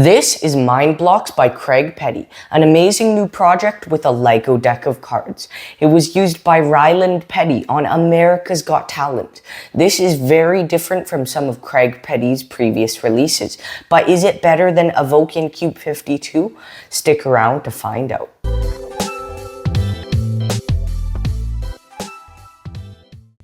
This is Mindblox by Craig Petty, an amazing new project with a Lego deck of cards. It was used by Ryland Petty on America's Got Talent. This is very different from some of Craig Petty's previous releases, but is it better than Evoke and Cube 52? Stick around to find out.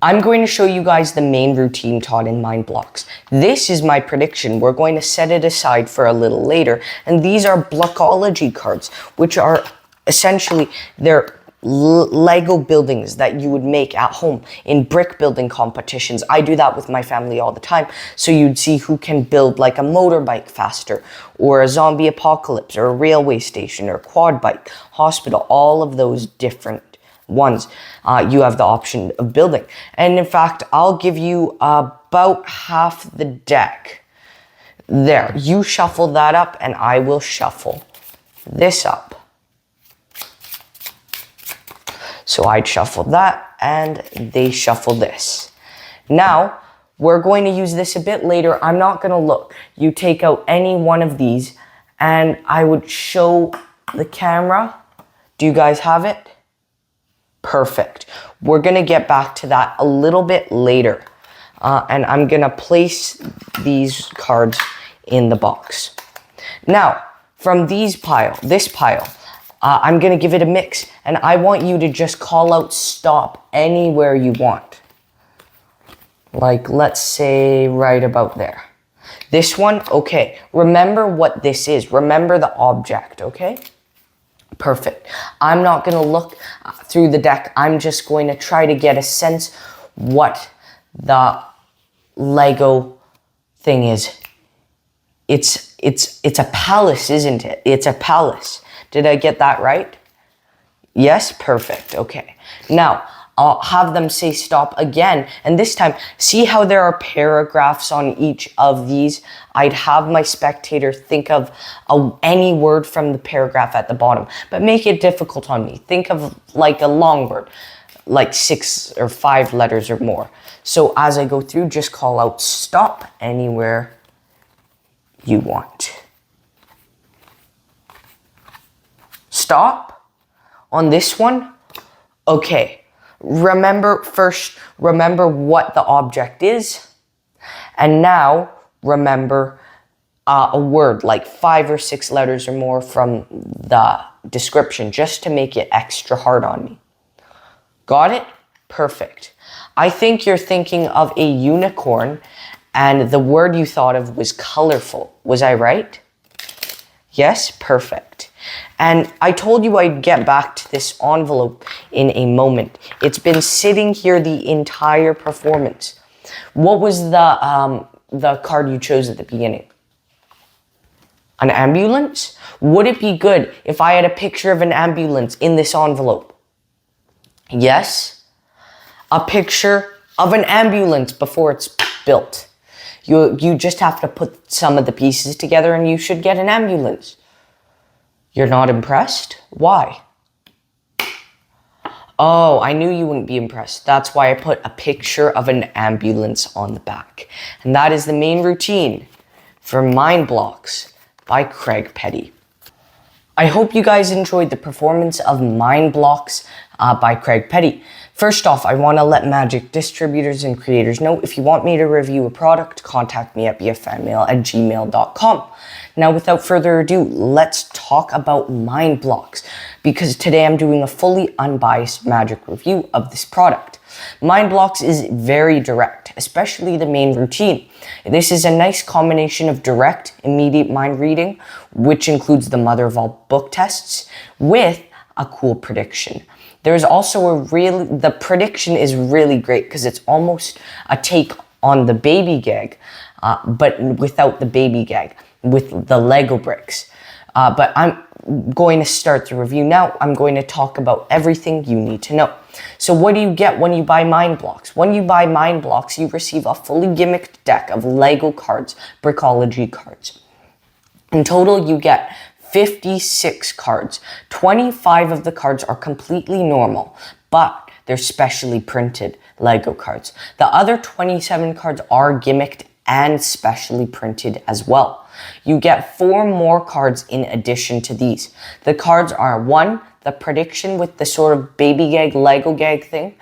I'm going to show you guys the main routine taught in Mindblox. This is my prediction. We're going to set it aside for a little later. And these are Blockology cards, which are essentially, they're Lego buildings that you would make at home in brick building competitions. I do that with my family all the time. So you'd see who can build like a motorbike faster, or a zombie apocalypse, or a railway station, or a quad bike, hospital, all of those different ones you have the option of building. And in fact, I'll give you about half the deck. There, you shuffle that up and I will shuffle this up. So I'd shuffle that and they shuffle this. Now, we're going to use this a bit later. I'm not going to look. You take out any one of these and I would show the camera. Do you guys have it? Perfect. We're going to get back to that a little bit later. And I'm going to place these cards in the box. Now, from this pile, I'm going to give it a mix. And I want you to just call out stop anywhere you want. Like, let's say right about there. This one, okay. Remember what this is. Remember the object, okay? Perfect. I'm not going to look through the deck. I'm just going to try to get a sense what the Lego thing is. It's a palace, isn't it? It's a palace. Did I get that right? Yes, perfect. Okay. Now, I'll have them say stop again. And this time, see how there are paragraphs on each of these? I'd have my spectator think of any word from the paragraph at the bottom, but make it difficult on me. Think of like a long word, like 6 or 5 letters or more. So as I go through, just call out stop anywhere you want. Stop on this one. Okay. Remember what the object is. And now remember a word like 5 or 6 letters or more from the description, just to make it extra hard on me. Got it? Perfect. I think you're thinking of a unicorn and the word you thought of was colorful. Was I right? Yes, perfect. And I told you I'd get back to this envelope in a moment. It's been sitting here the entire performance. What was the card you chose at the beginning? An ambulance? Would it be good if I had a picture of an ambulance in this envelope? Yes. A picture of an ambulance before it's built. You just have to put some of the pieces together and you should get an ambulance. You're not impressed? Why? Oh, I knew you wouldn't be impressed. That's why I put a picture of an ambulance on the back. And that is the main routine for Mindblox by Craig Petty. I hope you guys enjoyed the performance of Mindblox by Craig Petty. First off, I want to let Magic distributors and creators know if you want me to review a product, contact me at bffanmail@gmail.com. Now, without further ado, let's talk about Mindblox, because today I'm doing a fully unbiased Magic review of this product. Mindblox is very direct, especially the main routine. This is a nice combination of direct, immediate mind reading, which includes the mother of all book tests, with a cool prediction. There's also the prediction is really great because it's almost a take on the baby gag, but without the baby gag, with the Lego bricks. But I'm going to start the review now. I'm going to talk about everything you need to know. So what do you get when you buy Mindblox? When you buy Mindblox, you receive a fully gimmicked deck of Lego cards, Blockology cards. In total, you get 56 cards. 25 of the cards are completely normal, but they're specially printed Lego cards. The other 27 cards are gimmicked and specially printed as well. You get 4 more cards in addition to these. The cards are 1, the prediction with the sort of baby gag, Lego gag thing.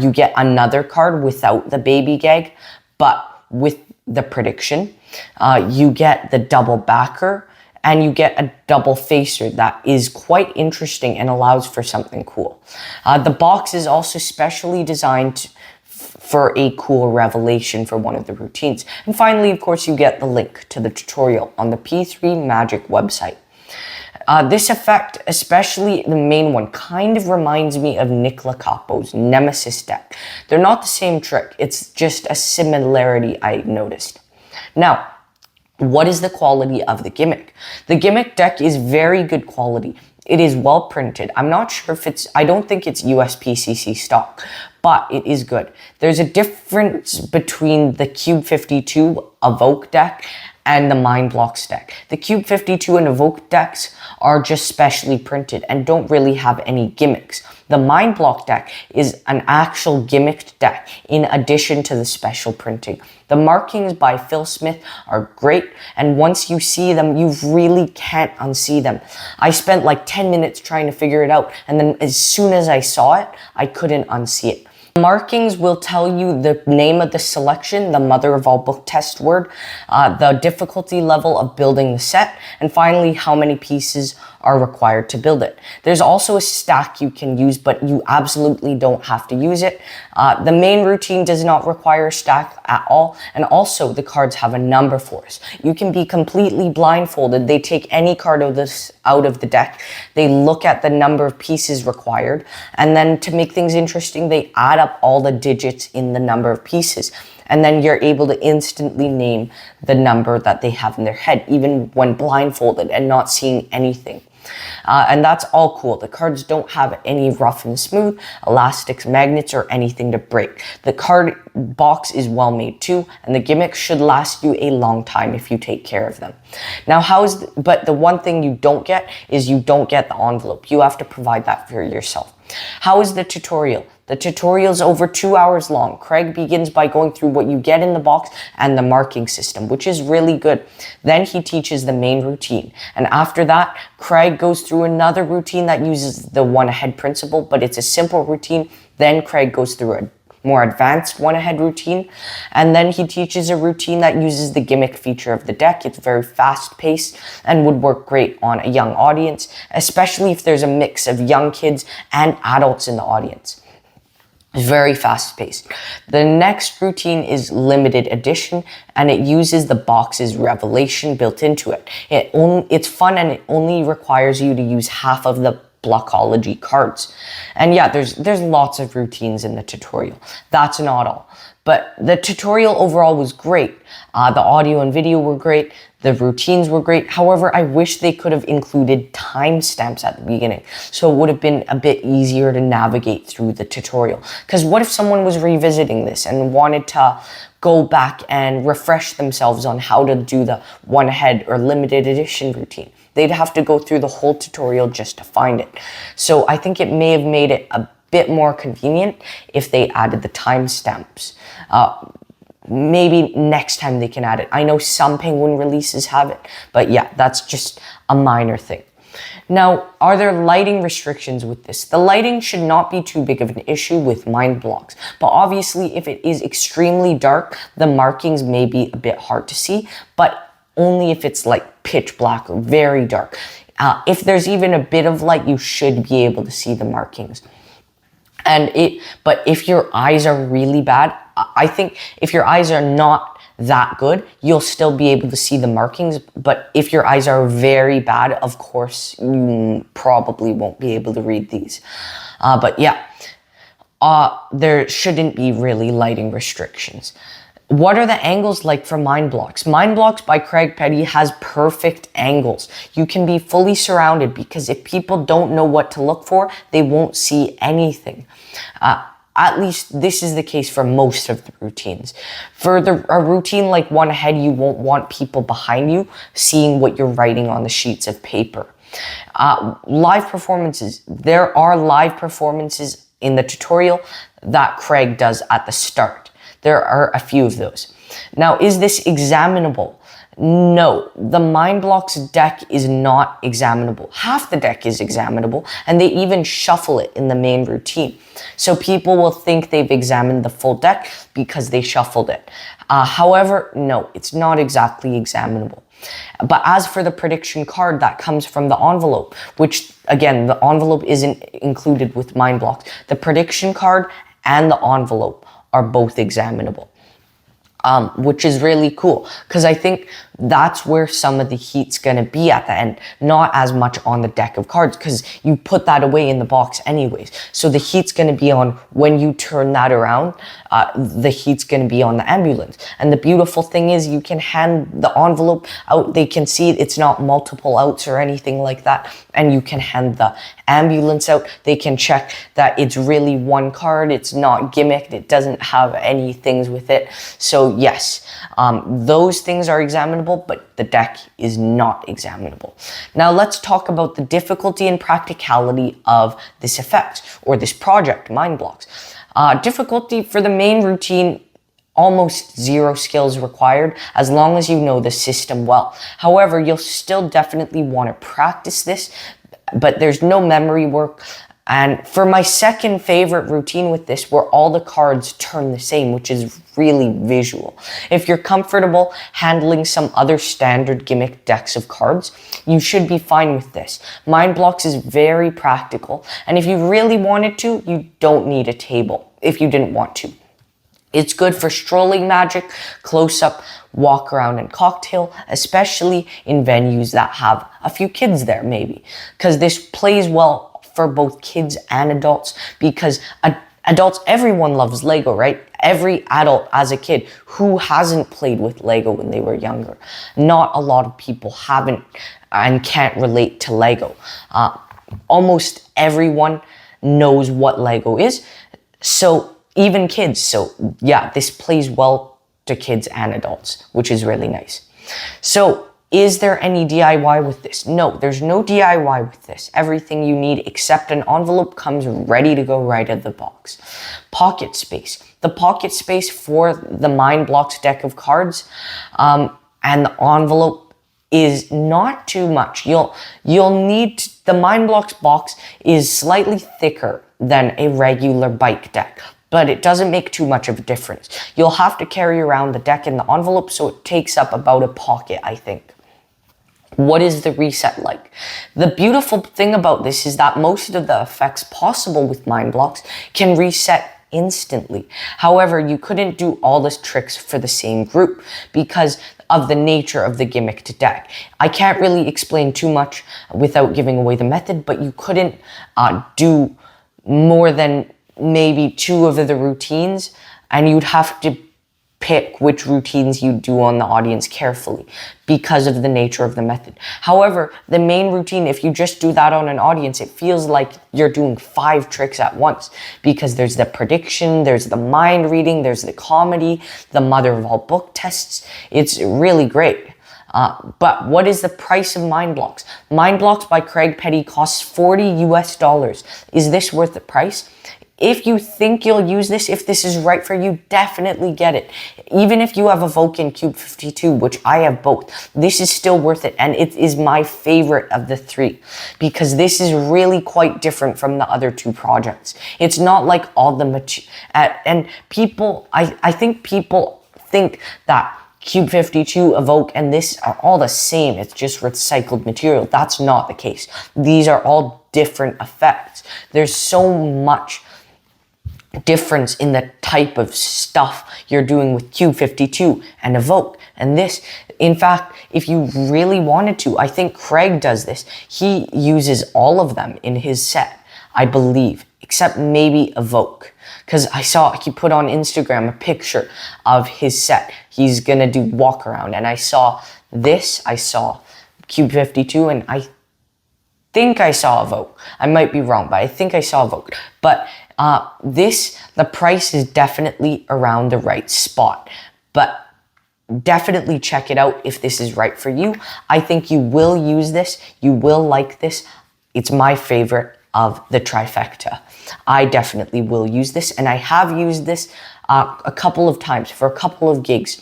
You get another card without the baby gag, but with the prediction. You get the double backer, and you get a double facer that is quite interesting and allows for something cool. The box is also specially designed for a cool revelation for one of the routines. And finally, of course, you get the link to the tutorial on the P3 Magic website. This effect, especially the main one, kind of reminds me of Nick Lacapo's Nemesis deck. They're not the same trick, it's just a similarity I noticed. Now, what is the quality of the gimmick? The gimmick deck is very good quality. It is well printed. I'm not sure if I don't think it's USPCC stock, but it is good. There's a difference between the Cube 52 Evoke deck and the Mindblox deck. The Cube 52 and Evoke decks are just specially printed and don't really have any gimmicks. The Mindblox deck is an actual gimmicked deck in addition to the special printing. The markings by Phil Smith are great, and once you see them, you really can't unsee them. I spent like 10 minutes trying to figure it out, and then as soon as I saw it, I couldn't unsee it. Markings will tell you the name of the selection, the mother of all book test word, the difficulty level of building the set, and finally how many pieces are required to build it. There's also a stack you can use, but you absolutely don't have to use it. The main routine does not require a stack at all, and also the cards have a number force. You can be completely blindfolded. They take any card of this out of the deck, they look at the number of pieces required, and then to make things interesting, they add up all the digits in the number of pieces. And then you're able to instantly name the number that they have in their head, even when blindfolded and not seeing anything. And that's all cool. The cards don't have any rough and smooth, elastics, magnets, or anything to break. The card box is well made too, and the gimmicks should last you a long time if you take care of them. Now, but the one thing you don't get is you don't get the envelope. You have to provide that for yourself. How is the tutorial? The tutorial is over 2 hours long. Craig begins by going through what you get in the box and the marking system, which is really good. Then he teaches the main routine. And after that, Craig goes through another routine that uses the one ahead principle, but it's a simple routine. Then Craig goes through a more advanced one ahead routine. And then he teaches a routine that uses the gimmick feature of the deck. It's very fast paced and would work great on a young audience, especially if there's a mix of young kids and adults in the audience. Very fast paced. The next routine is limited edition, and it uses the box's revelation built into it. It's fun, and it only requires you to use half of the Blockology cards. And yeah, there's lots of routines in the tutorial. That's not all. But the tutorial overall was great. The audio and video were great. The routines were great. However, I wish they could have included timestamps at the beginning, so it would have been a bit easier to navigate through the tutorial. Because what if someone was revisiting this and wanted to go back and refresh themselves on how to do the one ahead or limited edition routine? They'd have to go through the whole tutorial just to find it. So I think it may have made it a bit more convenient if they added the timestamps. Maybe next time they can add it. I know some Penguin releases have it, but yeah, that's just a minor thing. Now, are there lighting restrictions with this? The lighting should not be too big of an issue with Mindblox, but obviously if it is extremely dark, the markings may be a bit hard to see, but only if it's like pitch black or very dark. If there's even a bit of light, you should be able to see the markings. But if your eyes are really bad, I think if your eyes are not that good, you'll still be able to see the markings. But if your eyes are very bad, of course, you probably won't be able to read these. But yeah, there shouldn't be really lighting restrictions. What are the angles like for Mindblox? Mindblox by Craig Petty has perfect angles. You can be fully surrounded because if people don't know what to look for, they won't see anything. At least this is the case for most of the routines. For a routine like one ahead, you won't want people behind you seeing what you're writing on the sheets of paper. Live performances. There are live performances in the tutorial that Craig does at the start. There are a few of those. Now, is this examinable? No, the Mindblox deck is not examinable. Half the deck is examinable, and they even shuffle it in the main routine. So people will think they've examined the full deck because they shuffled it. However, no, it's not exactly examinable. But as for the prediction card that comes from the envelope, which again, the envelope isn't included with Mindblox. The prediction card and the envelope are both examinable. Which is really cool because I think that's where some of the heat's going to be at the end, not as much on the deck of cards because you put that away in the box anyways. So the heat's going to be on when you turn that around, the heat's going to be on the ambulance. And the beautiful thing is you can hand the envelope out. They can see it's not multiple outs or anything like that. And you can hand the ambulance out. They can check that it's really one card. It's not gimmicked. It doesn't have any things with it. So yes, those things are examinable, but the deck is not examinable. Now let's talk about the difficulty and practicality of this effect or this project, Mindblox. Difficulty for the main routine, almost 0 skills required as long as you know the system well. However, you'll still definitely want to practice this, but there's no memory work. And for my second favorite routine with this, where all the cards turn the same, which is really visual. If you're comfortable handling some other standard gimmick decks of cards, you should be fine with this. Mindblox is very practical, and if you really wanted to, you don't need a table if you didn't want to. It's good for strolling magic, close-up, walk around, and cocktail, especially in venues that have a few kids there maybe, because this plays well for both kids and adults, because adults, everyone loves Lego, right? Every adult as a kid who hasn't played with Lego when they were younger. Not a lot of people haven't and can't relate to Lego. Almost everyone knows what Lego is, so even kids. So yeah, this plays well to kids and adults, which is really nice. So is there any DIY with this? No, there's no DIY with this. Everything you need except an envelope comes ready to go right out of the box. Pocket space. The pocket space for the Mindblox deck of cards and the envelope is not too much. You'll need, the Mindblox box is slightly thicker than a regular bike deck, but it doesn't make too much of a difference. You'll have to carry around the deck and the envelope, so it takes up about a pocket, I think. What is the reset like? The beautiful thing about this is that most of the effects possible with Mindblox can reset instantly. However, you couldn't do all these tricks for the same group because of the nature of the gimmicked deck. I can't really explain too much without giving away the method, but you couldn't do more than maybe 2 of the routines, and you'd have to pick which routines you do on the audience carefully because of the nature of the method. However, the main routine, if you just do that on an audience, it feels like you're doing 5 tricks at once because there's the prediction, there's the mind reading, there's the comedy, the mother of all book tests. It's really great. But what is the price of Mindblox? Mindblox by Craig Petty costs $40 US. Is this worth the price? If you think you'll use this, if this is right for you, definitely get it. Even if you have Evoke and Cube 52, which I have both, this is still worth it. And it is my favorite of the 3 because this is really quite different from the other 2 projects. It's not like all the and people, I think people think that Cube 52, Evoke, and this are all the same. It's just recycled material. That's not the case. These are all different effects. There's so much difference in the type of stuff you're doing with Cube 52 and Evoke and this. In fact, if you really wanted to, I think Craig does this. He uses all of them in his set, I believe, except maybe Evoke. Because I saw he put on Instagram a picture of his set. He's gonna do walk around, and I saw this, I saw Cube 52, and I think I saw Evoke. I might be wrong, but I think I saw Evoke. But the price is definitely around the right spot. But definitely check it out if this is right for you. I think you will use this. You will like this. It's my favorite. of the trifecta. I definitely will use this, and I have used this a couple of times for a couple of gigs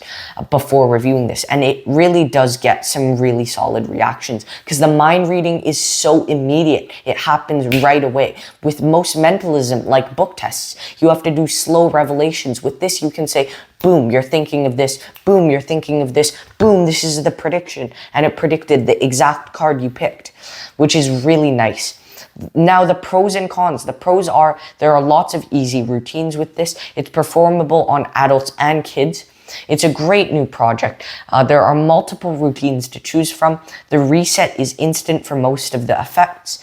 before reviewing this, and it really does get some really solid reactions because the mind reading is so immediate. It happens right away. With most mentalism, like book tests, you have to do slow revelations. With this, you can say, boom, you're thinking of this, boom, you're thinking of this, boom, this is the prediction, and it predicted the exact card you picked, which is really nice. Now, the pros and cons. The pros are there are lots of easy routines with this. It's performable on adults and kids. It's a great new project. There are multiple routines to choose from. The reset is instant for most of the effects.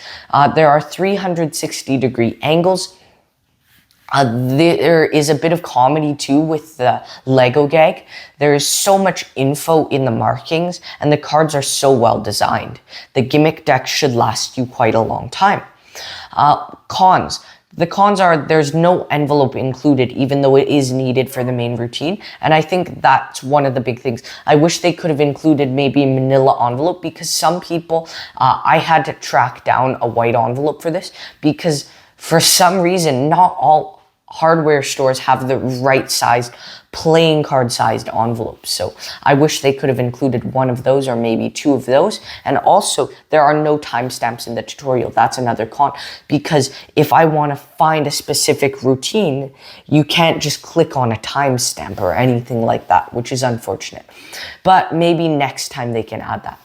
There are 360-degree angles. There is a bit of comedy too with the Lego gag. There is so much info in the markings, and the cards are so well designed. The gimmick deck should last you quite a long time. Cons. The cons are there's no envelope included, even though it is needed for the main routine. And I think that's one of the big things. I wish they could have included maybe a manila envelope, because some people, I had to track down a white envelope for this, because for some reason, not all hardware stores have the right sized playing card sized envelopes. So I wish they could have included one of those or maybe two of those. And also there are no timestamps in the tutorial. That's another con, because if I want to find a specific routine, you can't just click on a timestamp or anything like that, which is unfortunate. But maybe next time they can add that.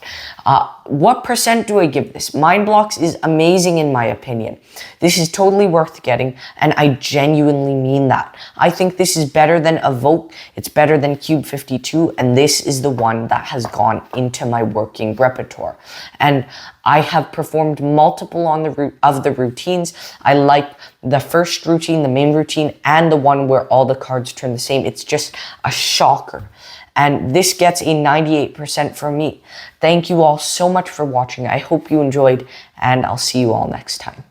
What percent do I give this? Mindblox is amazing in my opinion. This is totally worth getting, and I genuinely mean that. I think this is better than Evoke, it's better than Cube 52, and this is the one that has gone into my working repertoire. And I have performed multiple of the routines. I like the first routine, the main routine, and the one where all the cards turn the same. It's just a shocker. And this gets a 98% from me. Thank you all so much for watching. I hope you enjoyed, and I'll see you all next time.